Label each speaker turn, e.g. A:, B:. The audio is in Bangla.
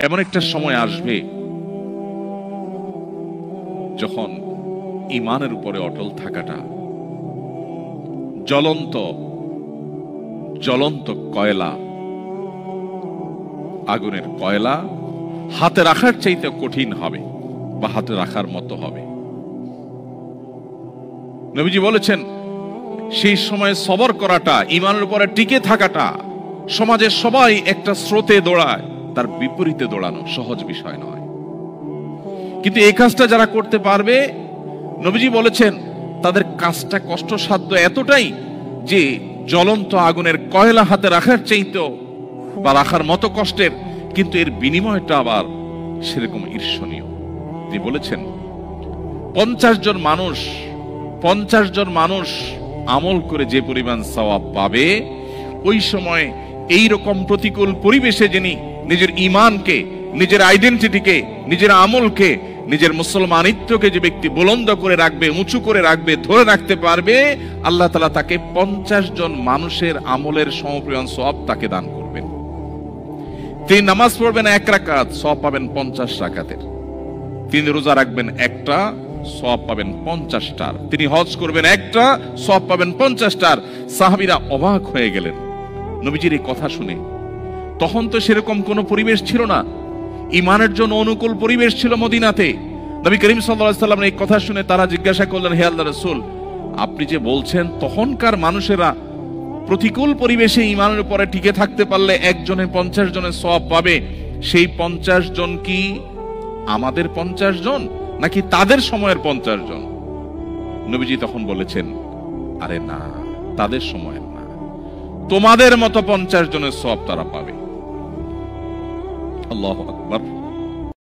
A: এমন একটা সময় আসবে যখন ঈমানের উপরে অটল থাকাটা জ্বলন্ত জ্বলন্ত কয়লা, আগুনের কয়লা হাতে রাখার চাইতে কঠিন হবে বা হাতে রাখার মতো হবে। নবীজি বলেছেন সেই সময় সবর করাটা, ঈমানের উপরে টিকে থাকাটা, সমাজের সবাই একটা স্রোতে দৌড়ায়, তার বিপরীতে দৌড়ানো সহজ বিষয় নয়। কিন্তু এই কাজটা যারা করতে পারবে, নবীজি বলেছেন তাদের কাজটা কষ্টসাধ্য এতটাই যে জ্বলন্ত আগুনের কয়লা হাতে রাখার চাইতেও বা রাখার মতো কষ্টের, কিন্তু এর বিনিময়টা আবার সেরকম ঈর্ষণীয়। তিনি বলেছেন 50 জন মানুষ আমল করে যে পরিমাণ সওয়াব পাবে, ওই সময় এই রকম প্রতিকূল পরিবেশে যিনি নিজের ঈমানকে, নিজের আইডেন্টিটিকে, নিজের আমলকে, নিজের মুসলমানিত্বকে যে ব্যক্তি বুলন্দ করে রাখবে, উঁচু করে রাখবে, ধরে রাখতে পারবে, আল্লাহ তাআলা তাকে 50 জন মানুষের আমলের সমপরিমাণ সওয়াব তাকে দান করবেন। তিনি নামাজ পড়বেন 1 রাকাত, সওয়াব পাবেন 50 রাকাতের। তিনি রোজা রাখবেন একটা, সওয়াব পাবেন 50টার। তিনি হজ করবেন একটা, সওয়াব পাবেন 50টার। সাহাবীরা অবাক হয়ে গেলেন নবীজির এই কথা শুনে। তখন তো সেরকম কোনো পরিবেশ ছিল না, ঈমানের জন্য অনুকূল পরিবেশ ছিল মদিনাতে। নবী করিম সাল্লাল্লাহু আলাইহি ওয়াসাল্লাম এই কথা শুনে তারা জিজ্ঞাসা করলেন, হে আল্লাহর রাসূল, আপনি যে বলছেন তখনকার মানুষেরা প্রতিকূল পরিবেশে ঈমানের উপরে টিকে থাকতে পারলে একজনে 50 জনের সওয়াব পাবে, সেই 50 জন কি আমাদের 50 জন নাকি তাদের সময়ের 50 জন? নবীজি তখন বলেছেন, আরে না, তাদের সময়ের না, তোমাদের মতো 50 জনের সওয়াব তারা পাবে। আল্লাহু আকবার।